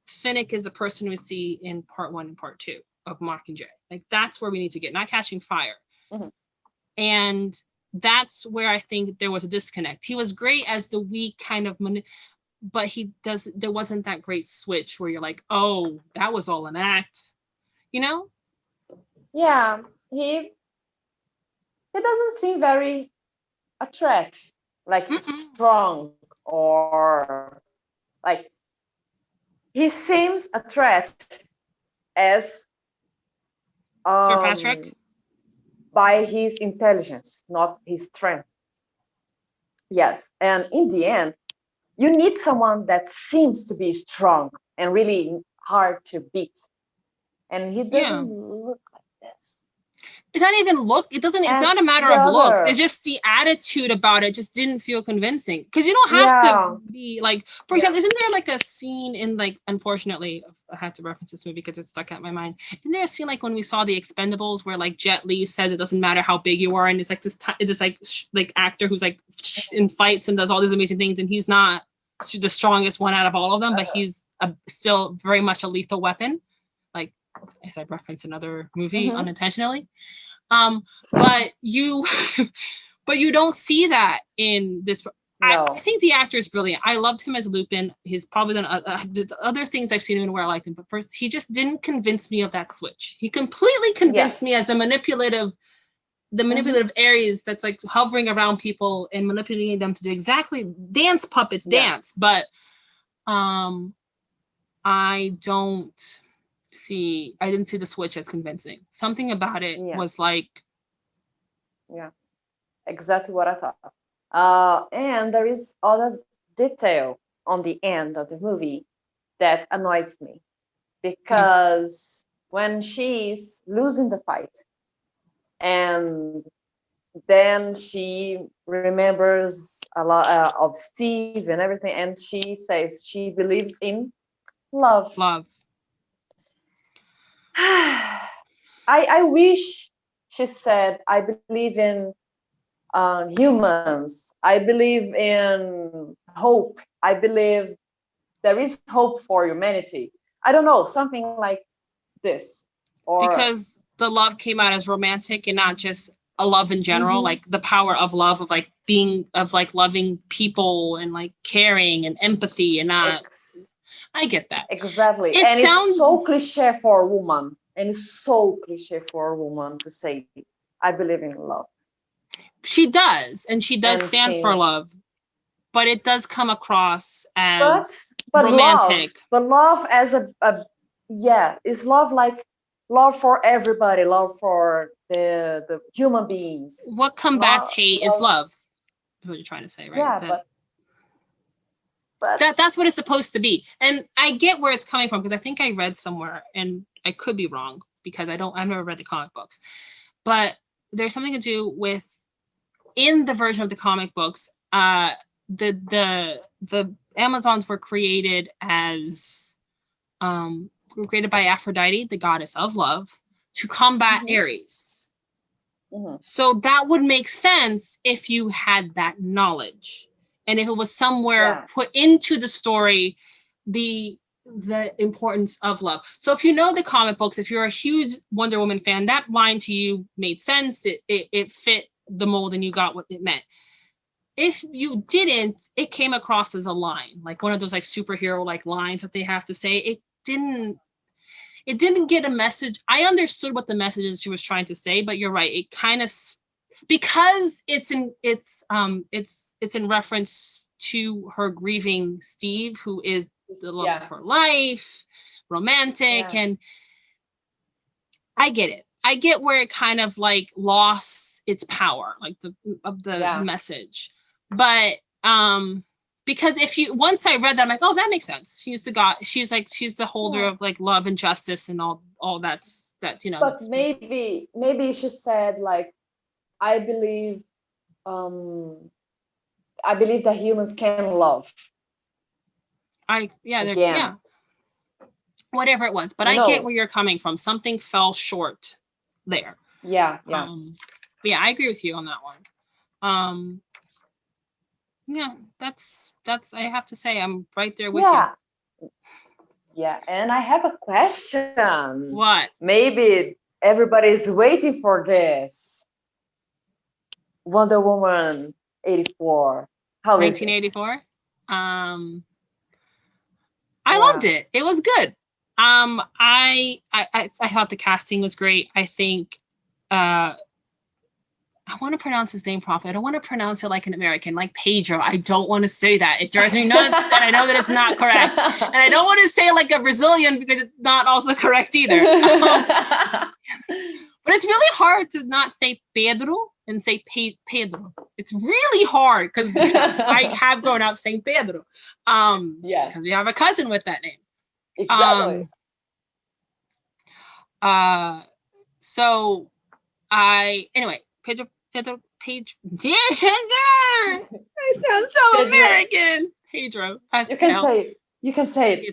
Finnick is the person we see in part 1 and part 2 of Mark and Jay. Like, that's where we need to get, not Catching Fire. And that's where I think there was a disconnect. He was great as the weak kind of, but there wasn't that great switch where you're like, oh, that was all an act, Yeah, he doesn't seem very attractive, like strong, or like he seems attractive as Sir Patrick, by his intelligence, not his strength. Yes, and in the end, you need someone that seems to be strong and really hard to beat, and he doesn't look like this. It's not even look. It doesn't. It's not a matter of looks. It's just the attitude about it just didn't feel convincing. Because you don't have to be like. For example, isn't there like a scene in like? Unfortunately, I had to reference this movie because it stuck out my mind. Isn't there a scene like when we saw The Expendables where like Jet Li says it doesn't matter how big you are, and it's like this like actor who's like in fights and does all these amazing things, and he's not the strongest one out of all of them, but he's still very much a lethal weapon. Like, as I referenced another movie unintentionally. But you don't see that in this. No. I think the actor is brilliant. I loved him as Lupin. He's probably done other things I've seen him in where I liked him. But first, he just didn't convince me of that switch. He completely convinced me as the manipulative Aries that's like hovering around people and manipulating them to do exactly dance puppets dance. But I didn't see the switch as convincing. Something about it was like... Yeah, exactly what I thought. And there is other detail on the end of the movie that annoys me. Because when she's losing the fight, and then she remembers a lot of Steve and everything, and she says she believes in love. I wish she said, I believe in humans. I believe in hope. I believe there is hope for humanity. I don't know, something like this. Because the love came out as romantic and not just a love in general, like the power of love, of like being, of like loving people and like caring and empathy and not... I get that. Exactly. It's so cliche for a woman. And it's so cliche for a woman to say, I believe in love. She does. And she does stand for love. But it does come across as romantic. But love as is love like love for everybody, love for the human beings. What combats hate is love. That's what you're trying to say, right? Yeah, but that's what it's supposed to be. And I get where it's coming from, because I think I read somewhere, and I could be wrong because I've never read the comic books, but there's something to do with, in the version of the comic books, the Amazons were created as were created by Aphrodite, the goddess of love, to combat Aries. So that would make sense if you had that knowledge. And if it was somewhere put into the story, the importance of love. So if you know the comic books, if you're a huge Wonder Woman fan, that line to you made sense. It fit the mold and you got what it meant. If you didn't, it came across as a line, like one of those like superhero like lines that they have to say. It didn't get a message. I understood what the messages she was trying to say, but you're right. It kind of, because it's in reference to her grieving Steve, who is the love of her life, romantic, and I get it. I get where it kind of like lost its power, like the message. But because once I read that, I'm like, oh, that makes sense. She's the holder of like love and justice and all that, you know. But maybe she said like, I believe that humans can love. Whatever it was, but I get where you're coming from. Something fell short there. Yeah. I agree with you on that one. That's I have to say I'm right there with you. Yeah, and I have a question. What? Maybe everybody's waiting for this. Wonder Woman 84. How 1984? I loved it. It was good. I thought the casting was great. I think I want to pronounce his name properly. I don't want to pronounce it like an American, like Pedro. I don't want to say that. It drives me nuts, and I know that it's not correct. And I don't want to say it like a Brazilian because it's not also correct either. But it's really hard to not say Pedro and say Pedro. It's really hard because I have grown up saying Pedro. Because we have a cousin with that name. Exactly. So anyway, Pedro. Yeah, I sound so Pedro. American. Pedro Pascal. You can say it.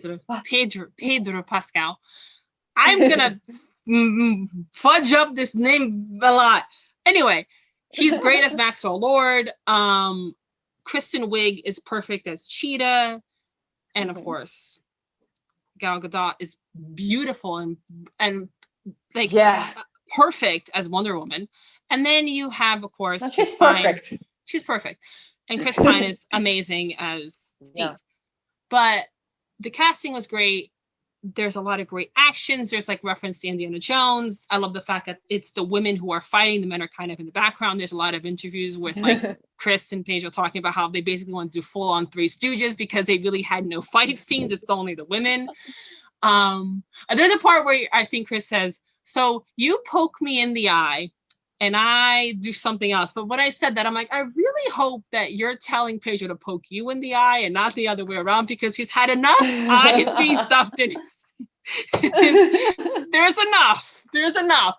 Pedro Pascal. I'm gonna fudge up this name a lot. Anyway, he's great as Maxwell Lord. Kristen Wiig is perfect as Cheetah, and of course, Gal Gadot is beautiful and like perfect as Wonder Woman. And then you have, of course, she's perfect. She's perfect. And Chris Pine is amazing as Steve. Yeah. But the casting was great. There's a lot of great actions. There's like reference to Indiana Jones. I love the fact that it's the women who are fighting. The men are kind of in the background. There's a lot of interviews with like Chris and Pedro talking about how they basically want to do full on Three Stooges because they really had no fight scenes. It's only the women. There's a part where I think Chris says, so you poke me in the eye and I do something else. But when I said that, I'm like, I really hope that you're telling Pedro to poke you in the eye and not the other way around because he's had enough eyes being stuffed in his... There's enough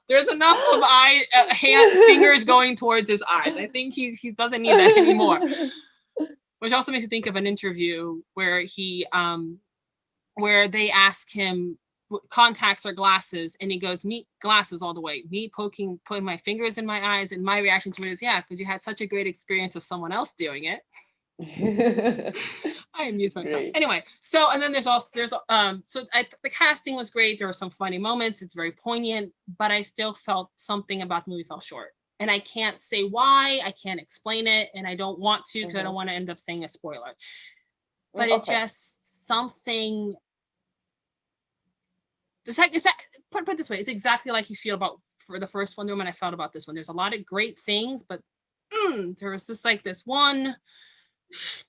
of fingers going towards his eyes. I think he doesn't need that anymore. Which also makes me think of an interview where where they ask him contacts or glasses, and he goes, me glasses all the way. Me putting my fingers in my eyes, and my reaction to it is, yeah, because you had such a great experience of someone else doing it. I amused myself. Great. Anyway, so and then the casting was great. There were some funny moments. It's very poignant, but I still felt something about the movie fell short. And I can't say why. I can't explain it, and I don't want to because I don't want to end up saying a spoiler. But it just something. It's like put it this way. It's exactly like you feel about for the first Wonder Woman. I felt about this one. There's a lot of great things, but there was just like this one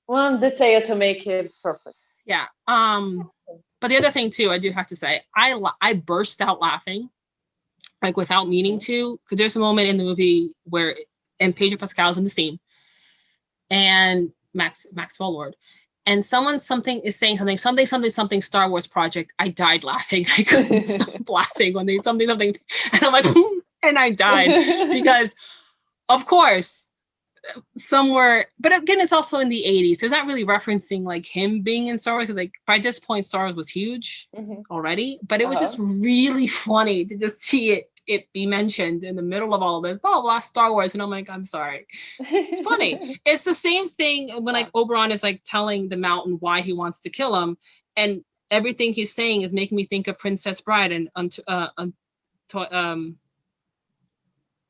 detail to make it perfect. Yeah. But the other thing too, I do have to say, I burst out laughing, like without meaning to, because there's a moment in the movie where and Pedro Pascal's in the scene, and Maxwell Lord. And something is saying something Star Wars project. I died laughing. I couldn't stop laughing when they something, and I'm like, and I died because, of course, somewhere. But again, it's also in the 80s. So it's not really referencing like him being in Star Wars because like by this point, Star Wars was huge already. But it was just really funny to just see it it be mentioned in the middle of all of this, blah, blah, Star Wars. And I'm like, I'm sorry. It's funny. It's the same thing when like Oberon is like telling the mountain why he wants to kill him. And everything he's saying is making me think of Princess Bride and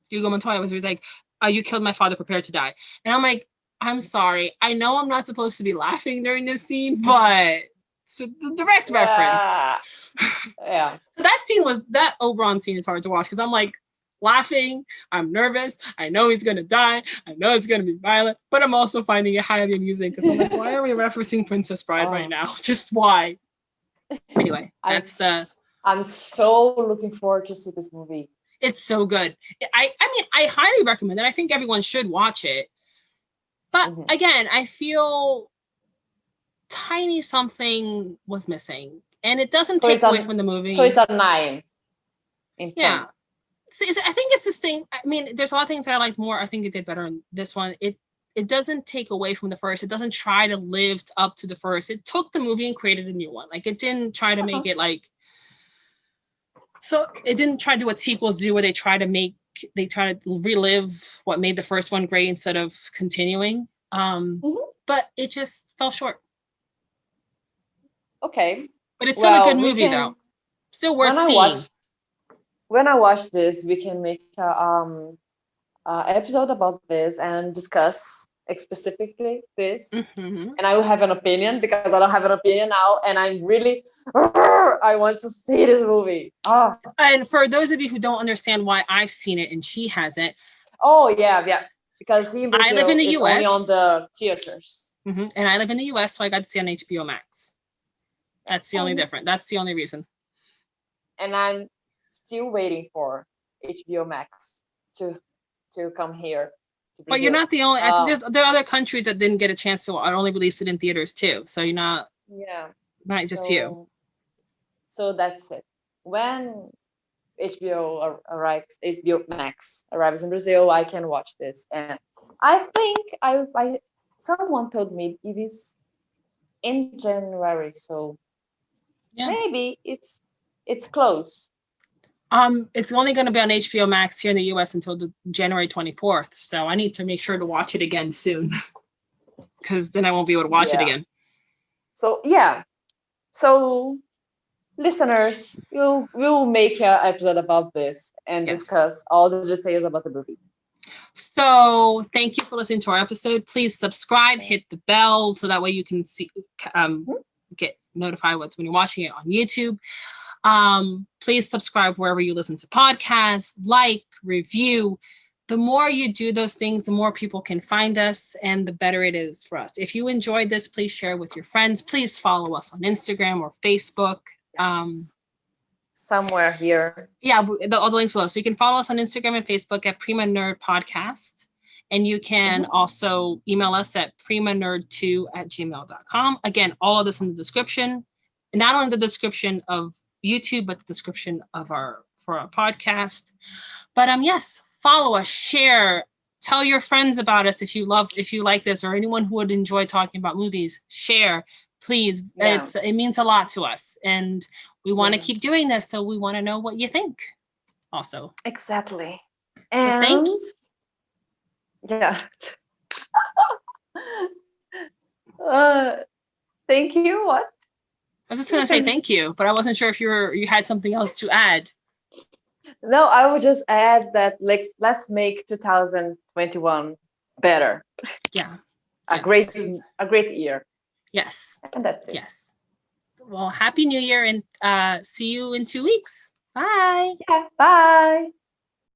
Hugo Montoya was like, you killed my father, prepare to die. And I'm like, I'm sorry. I know I'm not supposed to be laughing during this scene, but so the direct reference. Yeah. So that Oberon scene is hard to watch because I'm like laughing. I'm nervous. I know he's going to die. I know it's going to be violent, but I'm also finding it highly amusing because I'm like, why are we referencing Princess Bride right now? Just why? Anyway, I'm so looking forward to see this movie. It's so good. I mean, I highly recommend it. I think everyone should watch it. But again, I feel tiny something was missing. And it doesn't take away from the movie. So it's a 9. Yeah. I think it's the same. I mean, there's a lot of things I like more. I think it did better in this one. It doesn't take away from the first. It doesn't try to live up to the first. It took the movie and created a new one. Like, it didn't try to make it like... So it didn't try to do what sequels do, where they try to relive what made the first one great instead of continuing. But it just fell short. Okay. But it's still a good movie, though. Still worth seeing. When I watch this, we can make a episode about this and discuss specifically this. And I will have an opinion because I don't have an opinion now, and I'm really I want to see this movie. And for those of you who don't understand why I've seen it and she hasn't, because in Brazil, I live in the US, only on the theaters, and I live in the US, so I got to see on HBO Max. That's the only difference. That's the only reason. And I'm still waiting for HBO Max to come here. But you're not the only. I think there are other countries that didn't get a chance to only release it in theaters too. So you're not. Yeah. Not just you. So that's it. When HBO Max arrives in Brazil, I can watch this, and I think someone told me it is in January, so maybe it's close. It's only going to be on HBO Max here in the US until January 24th. So I need to make sure to watch it again soon, because then I won't be able to watch it again. So so listeners, we'll make an episode about this and discuss all the details about the movie. So thank you for listening to our episode. Please subscribe, hit the bell, so that way you can see get notified when you're watching it on YouTube. Please subscribe wherever you listen to podcasts, like, review. The more you do those things, the more people can find us, and the better it is for us. If you enjoyed this, please share with your friends. Please follow us on Instagram or Facebook. Somewhere here. Yeah, all the links below. So you can follow us on Instagram and Facebook at Prima Nerd Podcast. And you can also email us at primanerd2@gmail.com. Again, all of this in the description. And not only the description of YouTube, but the description of our podcast. But yes, follow us, share, tell your friends about us if you like this, or anyone who would enjoy talking about movies. Share, please. It means a lot to us, and we want to keep doing this, so we want to know what you think also. Exactly. And thank you. What? I was just gonna say thank you, but I wasn't sure if you had something else to add. No, I would just add that let's make 2021 better. Yeah. A great year. Yes. And that's it. Yes. Well, Happy New Year, and see you in 2 weeks. Bye. Yeah. Bye.